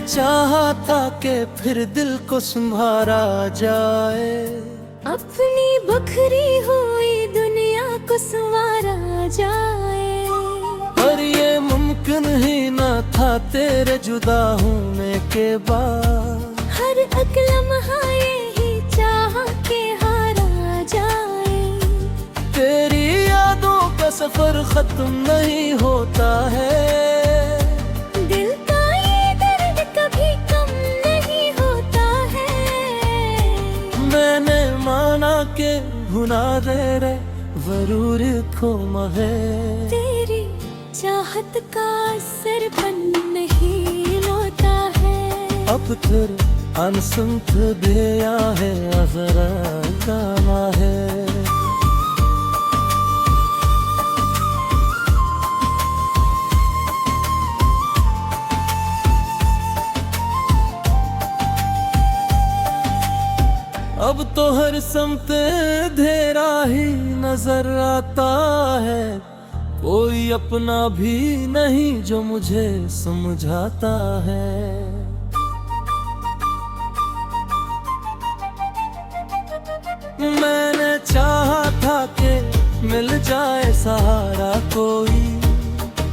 चाहा था कि फिर दिल को संभाला जाए, अपनी बखरी हुई दुनिया को संवारा जाए। पर ये मुमकिन ही न था तेरे जुदा होने के बाद। हर एक लम्हा यही चाहा के हारा जाए। तेरी यादों का सफर खत्म नहीं होता है, दिल का ये दर्द कभी कम नहीं होता है। मैंने माना के भुना दे रे जरूर थोमा है। तेरी चाहत का असर पन नहीं लौटा है। अब फिर अनसुनत दिया है अजरा गाना है। अब तो हर समत अंधेरा ही नजर आता है, कोई अपना भी नहीं जो मुझे समझाता है। मैंने चाहा था कि मिल जाए सहारा कोई,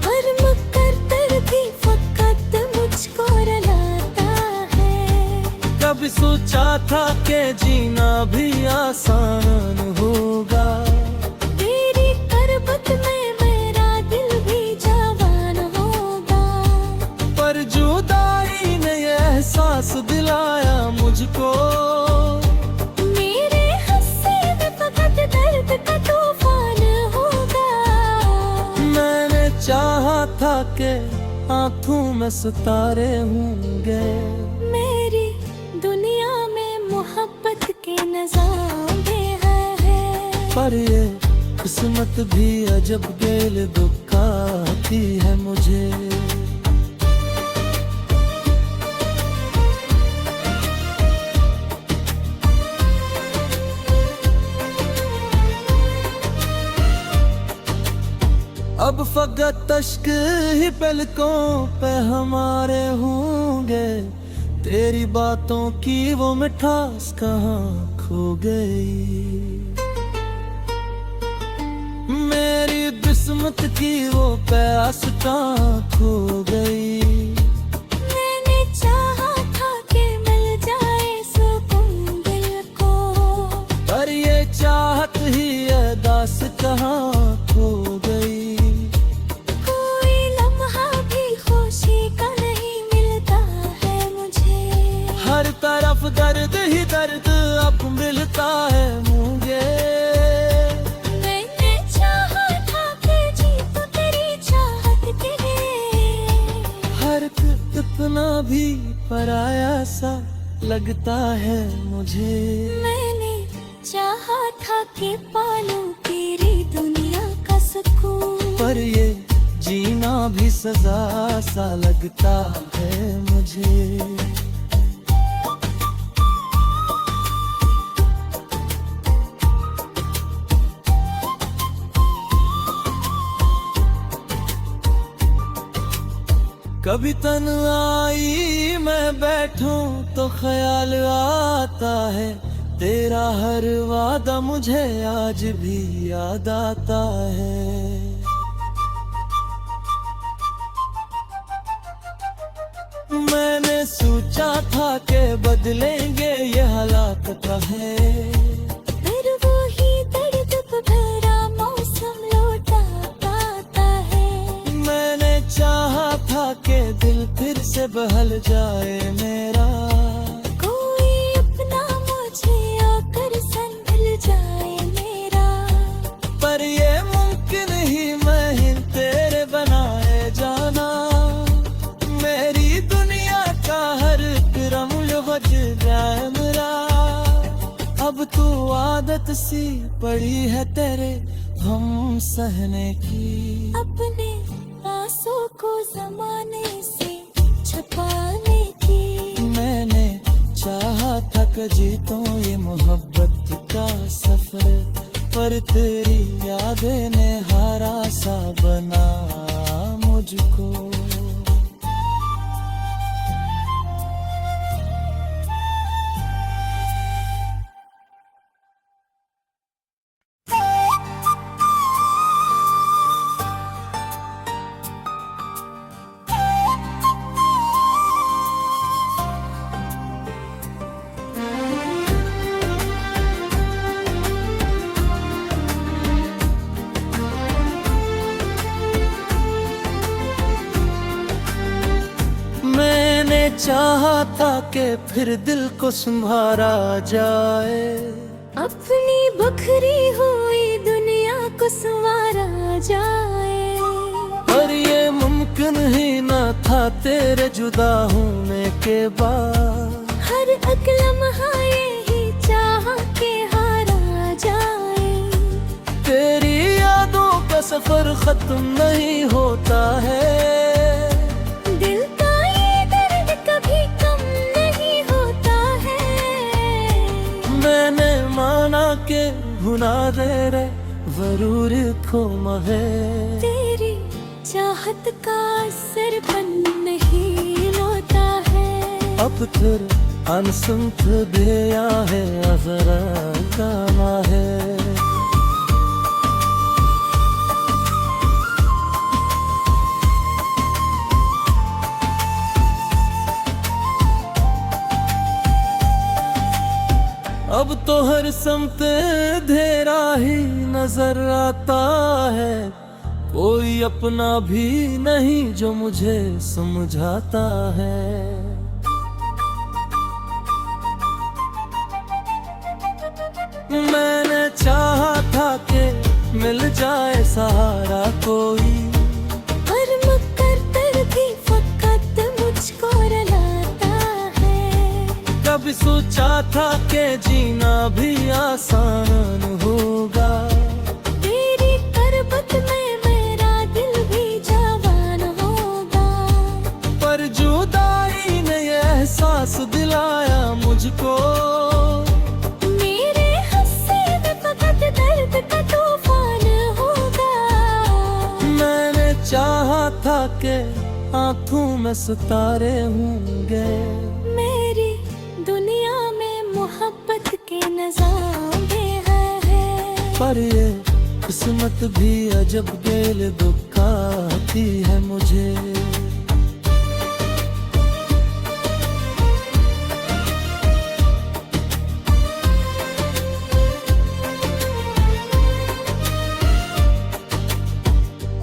पर मुकद्दर भी फकत मुझको रुलाता है। कभी सोचा था कि जीना भी आसान होगा, तेरी करबत में मेरा दिल भी जवान होगा। पर जुदाई ने ये एहसास दिलाया मुझको, मेरे हंसे में फकत दर्द का तूफान होगा। मैंने चाहा था कि आंखों में सितारे होंगे, मेरी दुनिया में मोहब्बत के नज़ारे हैं। पर ये किस्मत भी अजब गेल दुखाती है मुझे। अब फकत अश्क ही पलकों पे हमारे होंगे, तेरी बातों की वो मिठास कहाँ खो गई। मेरी किस्मत की वो प्यास कहाँ खो गई। मैंने चाहा था कि मिल जाए सुकून दिल को, पर ये चाहत ही अदास कहाँ खो गई। कोई लम्हा भी खुशी का नहीं मिलता है मुझे। हर तरफ दर्द ही दर्द अब मिलता है मुझे। मैंने चाहा था कि जी तो तेरी चाहत के लिए। हर इतना भी पराया सा लगता है मुझे। मैंने चाहा था कि पालूं तेरी दुनिया का सुकून, पर ये जीना भी सजा सा लगता है मुझे। कभी तन्हाई मैं बैठूं तो ख्याल आता है, तेरा हर वादा मुझे आज भी याद आता है। मैंने सोचा था कि बदलेंगे ये हालात का है, फिर वही दर्द भरा मौसम लौटा आता है। मैंने चाहा था कि दिल फिर से बहल जाए मेरा, कोई अपना मुझे आकर संभल जाए मेरा। पर ये मुमकिन ही नहीं तेरे बनाए जाना। मेरी दुनिया का हर रमल बज जाए मेरा। अब तू आदत सी पड़ी है तेरे हम सहने की, अपने आंसू को जमाने से छुपाने की। मैंने चाहा था कि जीतूं ये मोहब्बत का सफर, पर तेरी यादें ने हारा सा बना मुझको। चाहा था कि फिर दिल को संभाला जाए, अपनी बखरी हुई दुनिया को संवारा जाए। पर ये मुमकिन ही न था तेरे जुदा होने के बाद। हर एक लम्हा यही चाहा के हारा जाए। तेरी यादों का सफर खत्म नहीं होता है, दिल का ये दर्द कभी कम नहीं होता है। मैंने माना के भुना दे रे जरूर खोमा है। तेरी चाहत का असर बन नहीं होता है। अब फिर अनसुनत दिया है अजरा कामा है। अब तो हर समत अंधेरा ही नजर आता है, कोई अपना भी नहीं जो मुझे समझाता है। मैंने चाहा था कि मिल जाए सहारा कोई, पर मुकद्दर भी फकत मुझको रुलाता है। कभी सोचा था कि जीना भी आसान होगा, तेरी करबत में मेरा दिल भी जवान होगा। पर जुदाई ने ये एहसास दिलाया मुझको, मेरे हंसे में फकत दर्द का तूफान होगा। मैंने चाहा था कि आंखों में सितारे होंगे, मेरी दुनिया में मोहब्बत के नज़ारे हैं। पर ये किस्मत भी अजब गेल दुखाती है मुझे।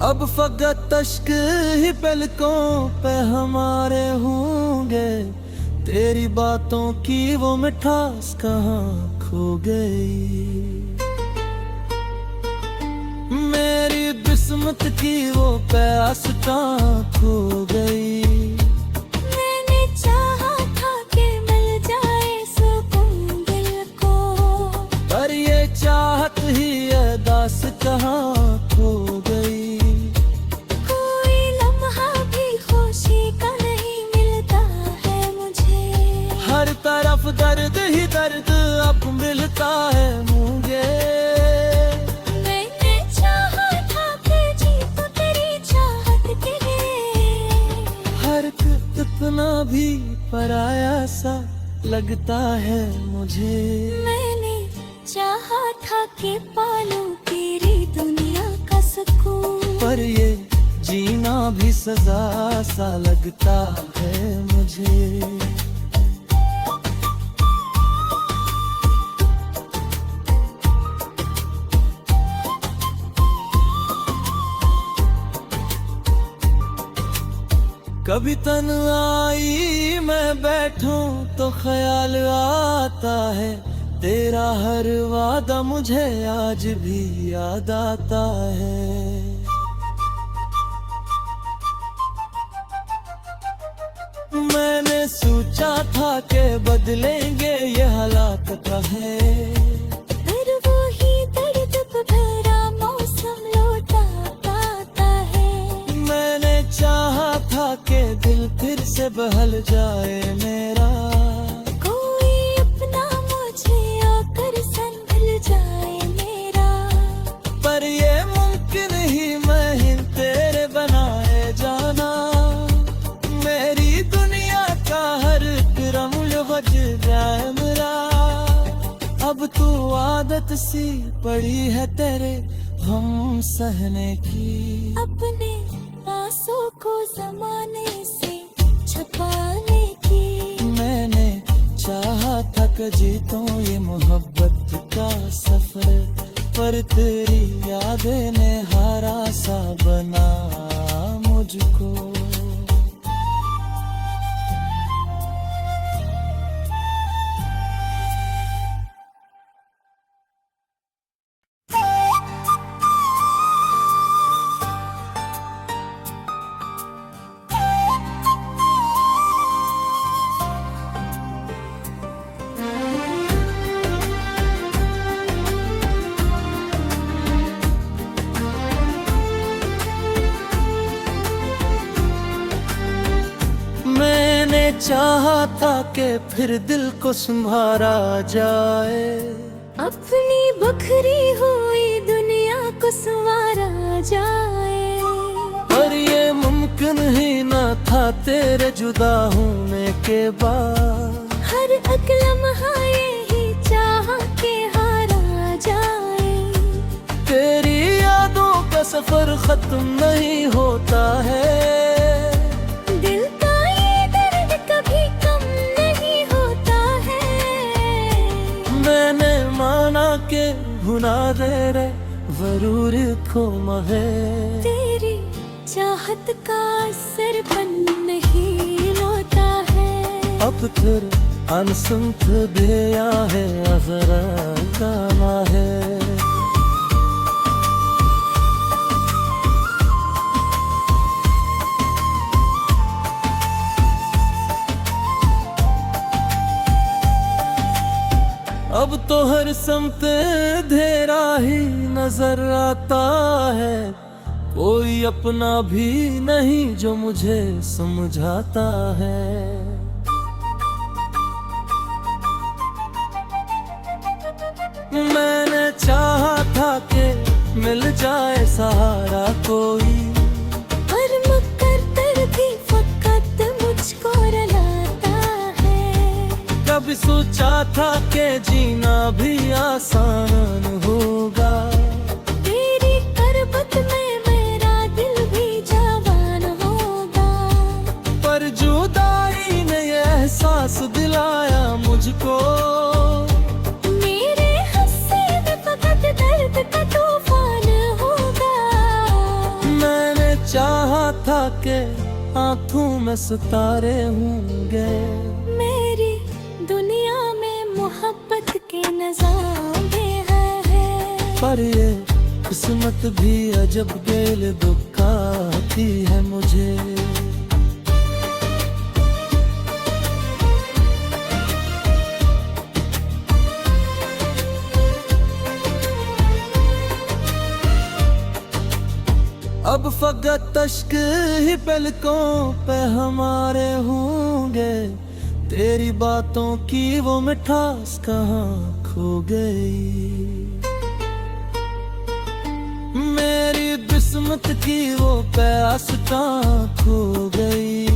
अब फकत अश्क ही पलकों पे हमारे होंगे, तेरी बातों की वो मिठास कहाँ खो गई। मेरी किस्मत की वो प्यास कहाँ खो गई। मैंने चाहा था कि मिल जाए सुकून दिल को, पर ये चाहत ही अरदास कहाँ खो गई। कोई लम्हा भी खुशी का नहीं मिलता है मुझे। हर तरफ दर्द ही दर्द अब मिलता है मुझे। मैंने चाहा था कि जी तो तेरी चाहत के लिए। हर कितना भी पराया सा लगता है मुझे। मैंने चाहा था कि पालूं तेरी दुनिया का सुकून, पर ये जीना भी सजा सा लगता है मुझे। कभी तन्हाई मैं बैठूं तो ख्याल आता है, तेरा हर वादा मुझे आज भी याद आता है। मैंने सोचा था कि बदलेंगे ये हालात का है, पर वो ही दर्द भरा मौसम लौटा आता है। मैंने चाहा था कि दिल फिर से बहल जाए मेरा, कोई अपना मुझे आकर संभल जाए मेरा। पर ये मुमकिन ही नहीं तेरे बनाए जाना। मेरी दुनिया का हर रमल बज जाए मेरा। अब तू आदत सी पड़ी है तेरे हम सहने की, अपने आंसू को जमाने से छुपाने की। मैंने चाहा था कि जीतूं ये मोहब्बत का सफर, पर तेरी यादें ने हारा सा बना मुझको। चाहा था कि फिर दिल को संभाला जाए, अपनी बखरी हुई दुनिया को संवारा जाए। पर ये मुमकिन ही न था तेरे जुदा होने के बाद। हर एक लम्हा यही चाह के हारा जाए। तेरी यादों का सफर खत्म नहीं होता है, दिल का ये दर्द कभी कम नहीं होता है। मैंने माना के भुला दे रे जरूर खोमा है। तेरी चाहत का असर बन नहीं होता है। अब फिर अनसुनत दिया है अजरा गाना है। अब तो हर समत अंधेरा ही नजर आता है, कोई अपना भी नहीं जो मुझे समझाता है। मैंने चाहा था कि मिल जाए सहारा कोई, पर मुकद्दर भी फकत मुझको रुलाता है। कभी सोचा था कि जीना भी आसान होगा, तेरी करबत में मेरा दिल भी जवान होगा। पर जुदाई ने ये एहसास दिलाया मुझको, मेरे हंसे में फकत दर्द का तूफान होगा। मैंने चाहा था कि आंखों में सितारे होंगे, मेरी दुनिया में मोहब्बत के नज़ारे हैं। पर ये किस्मत भी अजब गेल दुखाती है मुझे। अब फकत अश्क ही पलकों पे हमारे होंगे, तेरी बातों की वो मिठास कहाँ खो गई। मेरी किस्मत की वो प्यास कहाँ खो गई।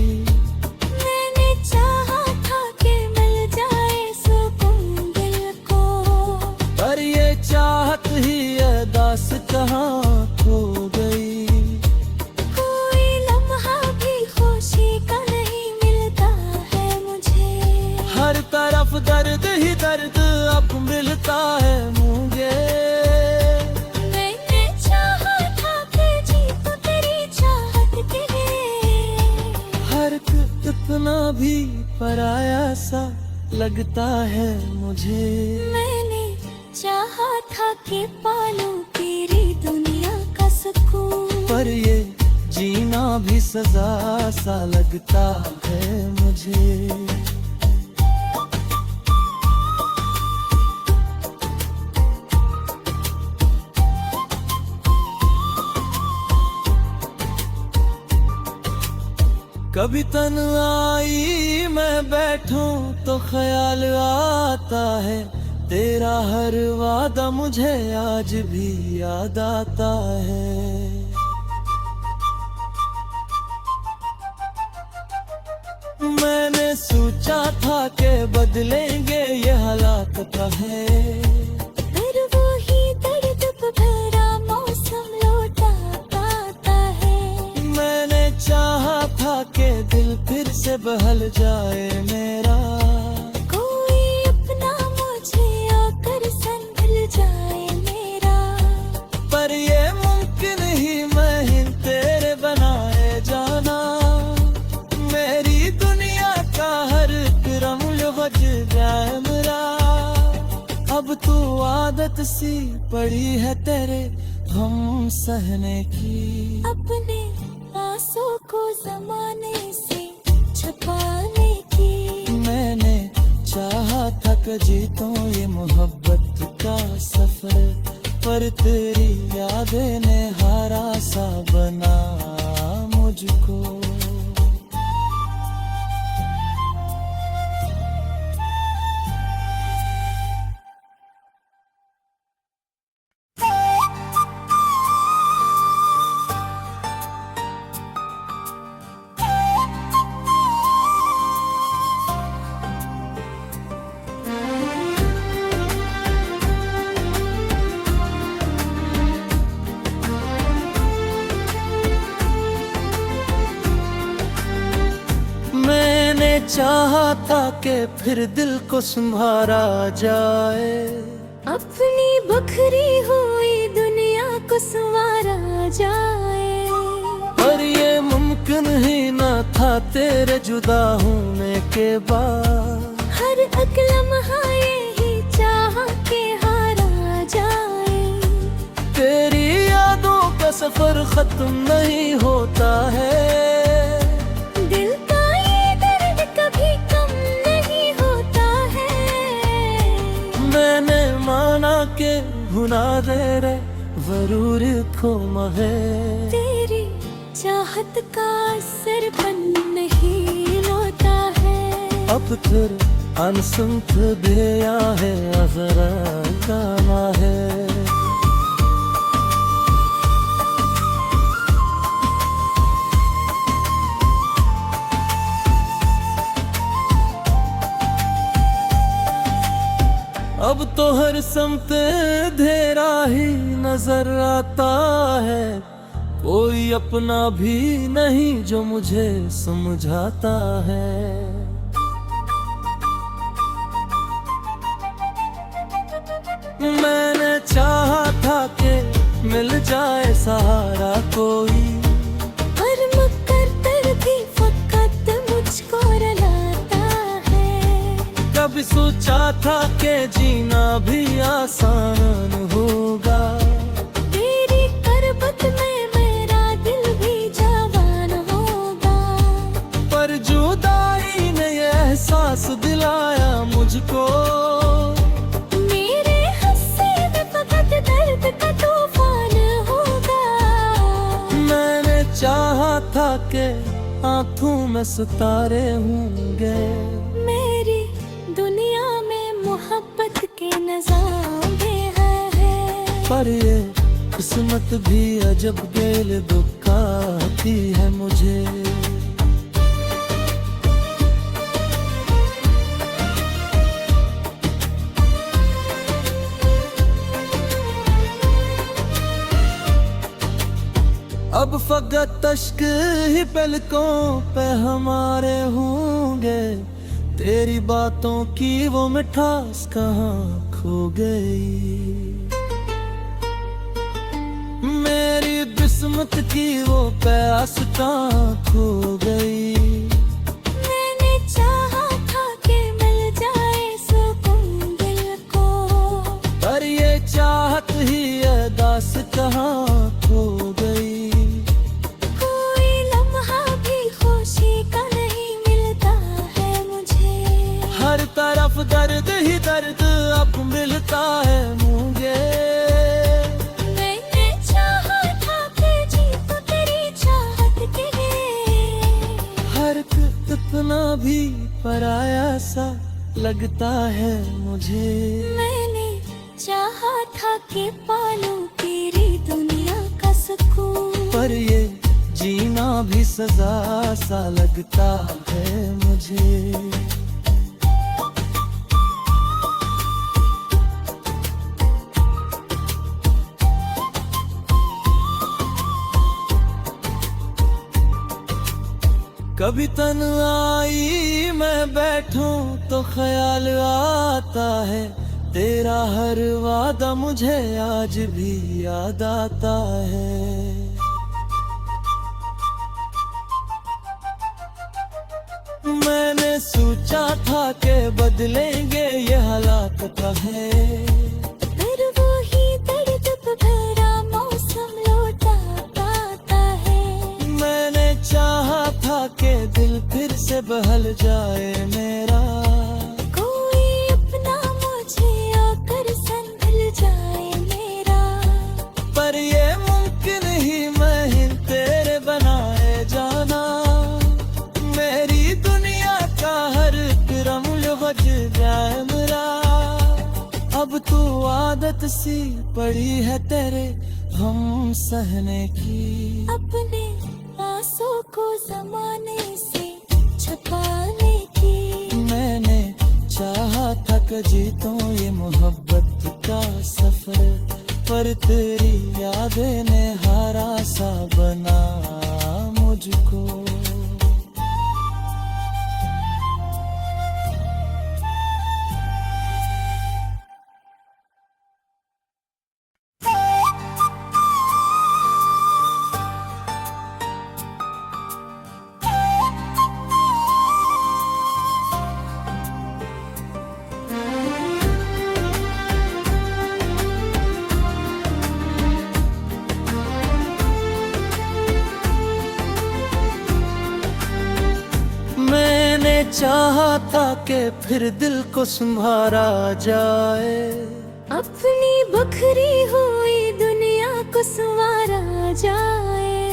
मैंने चाहा था कि मिल जाए सुकून दिल को, पर ये चाहत ही अरदास कहाँ खो गई। कोई लम्हा भी खुशी का नहीं मिलता है मुझे। हर तरफ दर्द ही दर्द अब मिलता है मुझे। मैंने चाहा था कि जीतूं तेरी चाहत के लिए, हर कितना भी पराया सा लगता है मुझे। मैंने चाहा था कि पालूं तेरी दुनिया का सुकून, पर ये जीना भी सजा सा लगता है मुझे। कभी तन्हाई मैं बैठूं तो ख्याल आता है, तेरा हर वादा मुझे आज भी याद आता है। मैंने सोचा था कि बदलेंगे ये हालात का है, पर वो ही दर्द भरा मौसम लौटा आता है। मैंने चाहा था कि दिल फिर से बहल जाए मेरा, कोई अपना मुझे आकर संभल जाए मेरा। पर ये मुमकिन ही नहीं तेरे बनाए जाना। मेरी दुनिया का हर रमल बज जाए मेरा। अब तू आदत सी पड़ी है तेरे हम सहने की, अपने आंसू को जमाने से छुपाने की। मैंने चाहा था कि जीतूं ये मोहब्बत का सफर, पर तेरी यादें ने हारा सा बना मुझको। चाहा था कि फिर दिल को संभाला जाए, अपनी बखरी हुई दुनिया को संवारा जाए। पर ये मुमकिन ही ना था तेरे जुदा होने के बाद। हर एक लम्हा यही चाहा के हारा जाए। तेरी यादों का सफर खत्म नहीं होता है, दिल का ये दर्द कभी कम नहीं होता है। मैंने माना के भुना दे रे जरूर खोमा है। तेरी चाहत का असर पन नहीं होता है। अब फिर अनसुनत दिया है अजरा गाना है। अब तो हर समत अंधेरा ही नजर आता है, कोई अपना भी नहीं जो मुझे समझाता है। मैंने चाहा था कि मिल जाए सहारा कोई, पर मुकद्दर भी फकत मुझको रुलाता है। कभी सोचा था कि जीना भी आसान होगा, तेरी करबत में मेरा दिल भी जवान होगा। पर जुदाई ने ये एहसास दिलाया मुझको, मेरे हंसी में फकत दर्द का तूफान होगा। मैंने चाहा था कि आंखों में सितारे होंगे, मेरी दुनिया में मोहब्बत के नज़ारे हैं। पर ये किस्मत भी अजब गेल दुखाती है मुझे। अब फकत अश्क ही पलकों पे हमारे होंगे, तेरी बातों की वो मिठास कहाँ खो गई। मेरी किस्मत की वो प्यास कहाँ खो गई। मैंने चाहा था कि मिल जाए सुकून दिल को, पर ये चाहत ही अरदास कहाँ खो गई। कोई लम्हा भी खुशी का नहीं मिलता है मुझे। हर तरफ दर्द ही दर्द अब मिलता है मुझे। मैंने चाहा था कि जी तो तेरी चाहत के लिए। हर कितना भी पराया सा लगता है मुझे। मैंने चाहा था कि पालूं तेरी दुनिया का सुकून, पर ये जीना भी सजा सा लगता है मुझे। कभी तन्हाई मैं बैठूं तो ख्याल आता है, तेरा हर वादा मुझे आज भी याद आता है। मैंने सोचा था कि बदलेंगे ये हालात का है, पर वो ही दर्द भरा मौसम लौटा पाता है। मैंने चाहा था कि दिल फिर से बहल जाए मेरा, कोई अपना मुझे आकर संभल जाए मेरा। पर ये मुमकिन ही नहीं तेरे बनाए जाना। मेरी दुनिया का हर रमल बज जाए मेरा। अब तू आदत सी पड़ी है तेरे हम सहने की, अपने आंसू को जमाने से छुपाने की। मैंने चाहा था कि जीतूं ये मोहब्बत का सफर, पर तेरी यादें ने हारा सा बना मुझको। चाहा था कि फिर दिल को संभारा जाए, अपनी बखरी हुई दुनिया को संवारा जाए।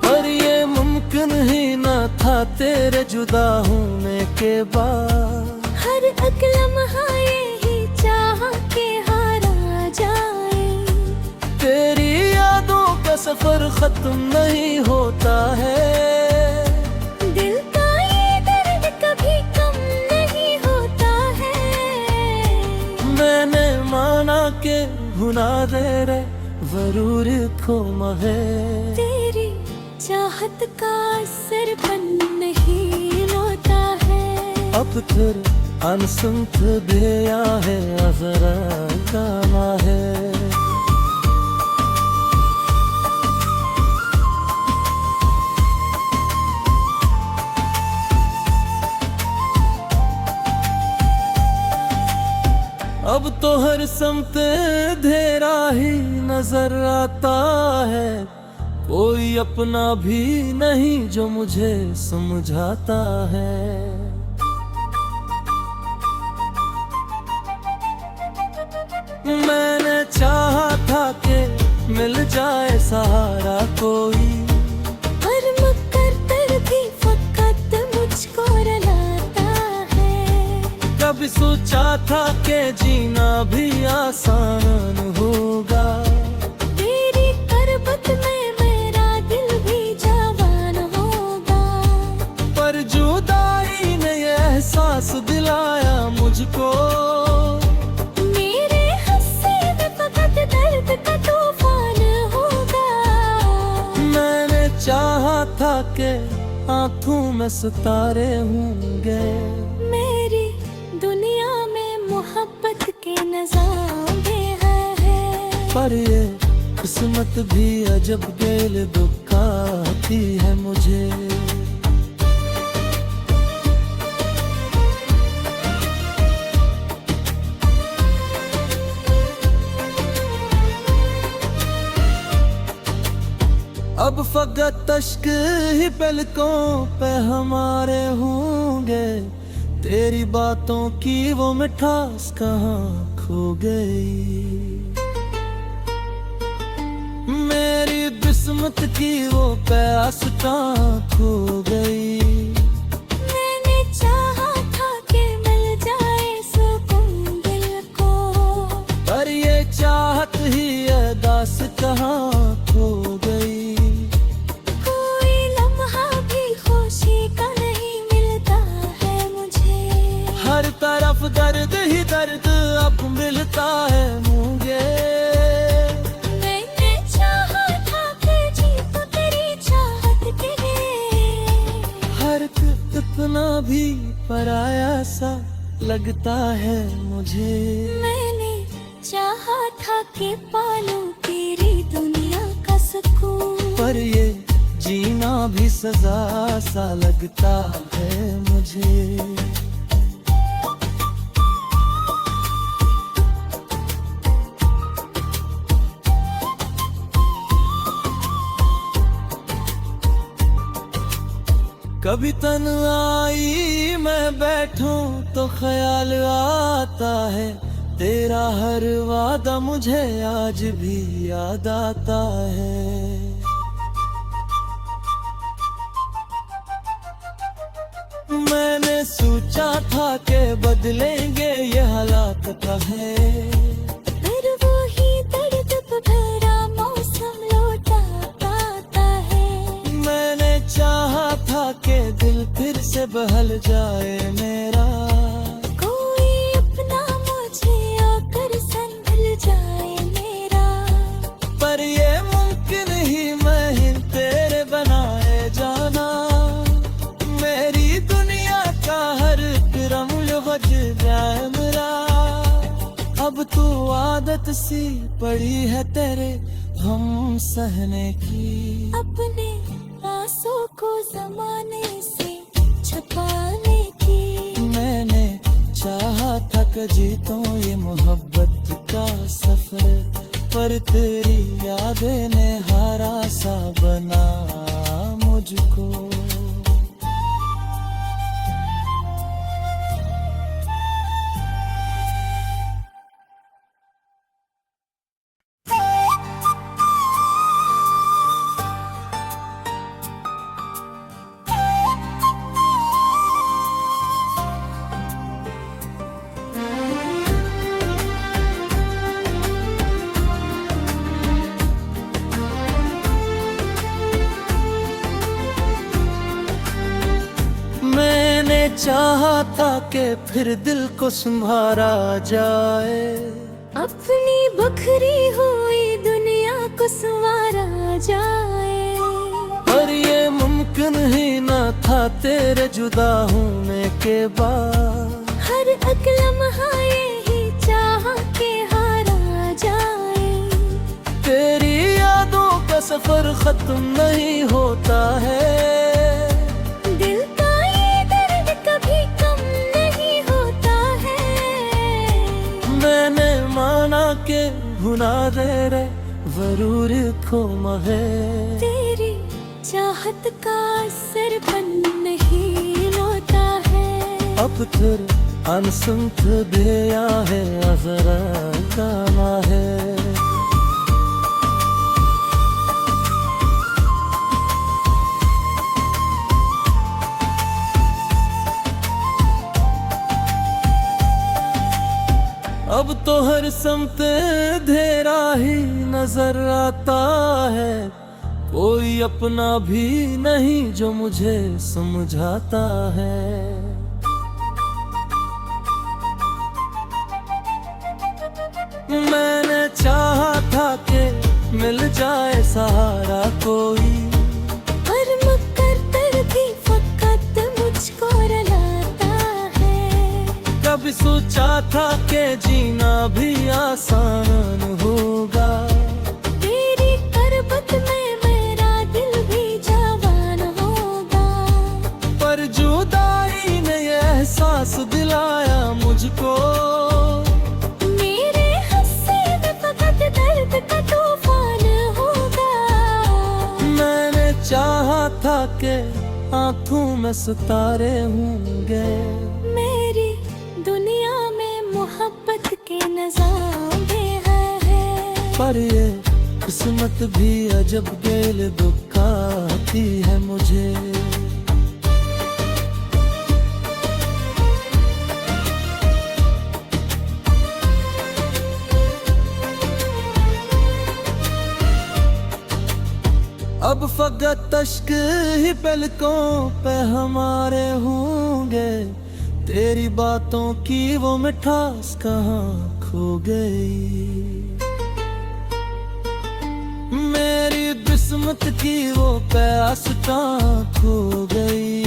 पर ये मुमकिन ही न था तेरे जुदा होने के बाद। हर एक लम्हा यही चाह के हारा जाए। तेरी यादों का सफर खत्म नहीं होता है, दिल का ये दर्द कभी कम नहीं होता है। मैंने माना के भुना दे रे जरूर खोमा है। तेरी चाहत का असर बन नहीं रोता है। अब फिर अनसुनत दिया है अजरा कामा है। अब तो हर समत अंधेरा ही नजर आता है, कोई अपना भी नहीं जो मुझे समझाता है। मैंने चाहा था कि मिल जाए सहारा कोई, पर मुकद्दर भी फकत मुझको रुलाता है। कभी सोचा था कि जीना भी आसान होगा, तेरी करबत में मेरा दिल भी जवान होगा। पर जुदाई ने ये एहसास दिलाया मुझको, मेरे हंसी में फकत दर्द का तूफान होगा। मैंने चाहा था कि आंखों में सितारे होंगे, मेरी दुनिया में मोहब्बत के नज़ारे हैं। पर ये किस्मत भी अजब गेल दुखाती है मुझे। अब फकत अश्क ही पलकों पे हमारे होंगे, तेरी बातों की वो मिठास कहाँ खो गई। मेरी किस्मत की वो प्यास कहाँ खो गई। मैंने चाहा था कि मिल जाए सुकून दिल को, पर ये चाहत ही अरदास कहाँ खो गई। कोई लम्हा भी खुशी का नहीं मिलता है मुझे। हर तरफ दर्द ही दर्द अब मिलता है मुझे। मैंने चाहा था कि जी तो तेरी चाहत के लिए। हर कितना भी पराया सा लगता है मुझे। मैंने चाहा था कि पालूं तेरी दुनिया का सुकून, पर ये जीना भी सजा सा लगता है मुझे। कभी तन्हाई मैं बैठूं तो ख्याल आता है, तेरा हर वादा मुझे आज भी याद आता है। मैंने सोचा था कि बदलेंगे ये हालात का है, पर वो ही दर्द भरा मौसम लौटा आता है। मैंने चाहा था कि दिल फिर से बहल जाए मेरा, कोई अपना मुझे आकर संभल जाए मेरा। पर ये मुमकिन ही मैं तेरे बनाए जाना। मेरी दुनिया का हर रमल बज जाए मेरा। अब तू आदत सी पड़ी है तेरे हम सहने की, अपने आंसू को जमाने से छुपाने की। मैंने चाहा था कि जीतूं ये मोहब्बत का सफर, पर तेरी यादें ने हारा सा बना मुझको। चाहा था कि फिर दिल को संभाला जाए, अपनी बखरी हुई दुनिया को संवारा जाए। पर ये मुमकिन ही न था तेरे जुदा होने के बाद। हर एक लम्हा यही चाहा के हारा जाए। तेरी यादों का सफर खत्म नहीं होता है, दिल का ये दर्द कभी कम नहीं होता है। मैंने माना के भुला दे रे जरूर खोमा है। तेरी चाहत का असर नहीं होता है। अब फिर अनसुनत दिया है अजरा गाना है। अब तो हर समत अंधेरा ही नजर आता है, कोई अपना भी नहीं जो मुझे समझाता है। मैंने चाहा था कि मिल जाए सहारा कोई, पर मुकद्दर भी फकत मुझको रुलाता है। कभी सोचा था कि जीना भी आसान होगा, तेरी करबत में मेरा दिल भी जवान होगा। पर जुदाई ने ये एहसास दिलाया मुझको, मेरे हंसे में फकत दर्द का तूफान होगा। मैंने चाहा था कि आंखों में सितारे होंगे, मेरी दुनिया में मोहब्बत के नज़ारे हैं। पर ये किस्मत भी अजब गेल दुखाती है मुझे। अब फकत अश्क ही पलकों पे हमारे होंगे, तेरी बातों की वो मिठास कहाँ खो गई। मेरी किस्मत की वो प्यास कहाँ खो गई।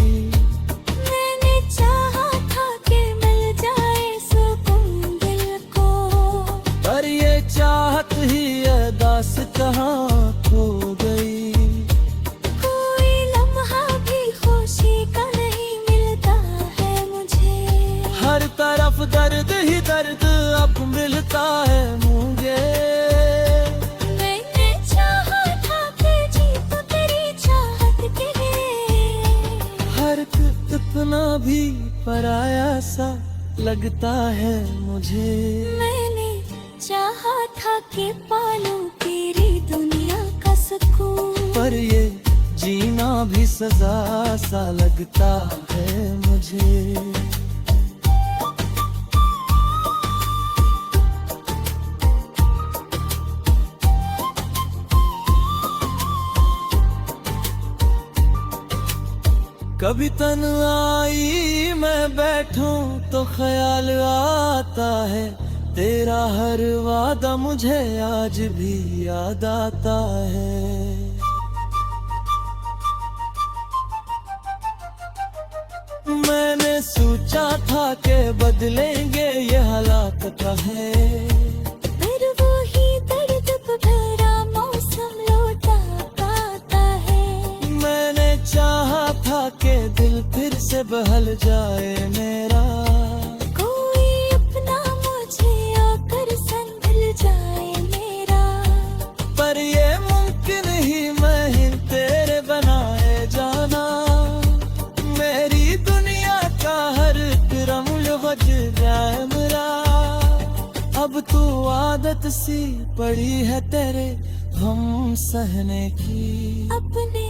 मैंने चाहा था कि मिल जाए सुकून दिल को, पर ये चाहत ही अरदास कहाँ खो गई। कोई लम्हा भी खुशी का नहीं मिलता है मुझे। हर तरफ दर्द ही दर्द अब मिलता है मुझे। मैंने चाहा था कि जी तो तेरी चाहत के लिए। हर इतना भी पराया सा लगता है मुझे। मैंने चाहा था कि पालूं तेरी दुनिया का सुकून, पर ये जीना भी सजा सा लगता है मुझे। कभी तन्हाई मैं बैठूं तो ख्याल आता है, तेरा हर वादा मुझे आज भी याद आता है। मैंने सोचा था कि बदलेंगे ये हालात का है, पर वो ही दर्द भरा मौसम लौटा पाता है। मैंने चाहा था कि दिल फिर से बहल जाए मेरा, कोई अपना मुझे आकर संभल जाए मेरा। पर ये मुमकिन ही नहीं तेरे बनाए जाना। मेरी दुनिया का हर रमल बज जाए मेरा। अब तू आदत सी पड़ी है तेरे हम सहने की, अपने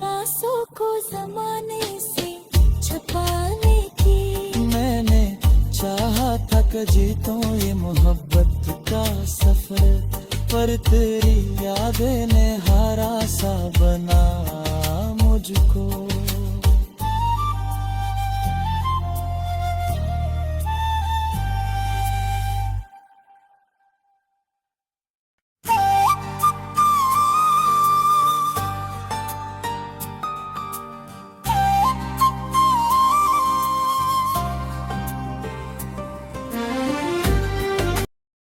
आंसू को जमाने से छुपाने की। मैंने चाहा था कि जीतूं ये मोहब्बत का सफर, पर तेरी यादें ने हारा सा बना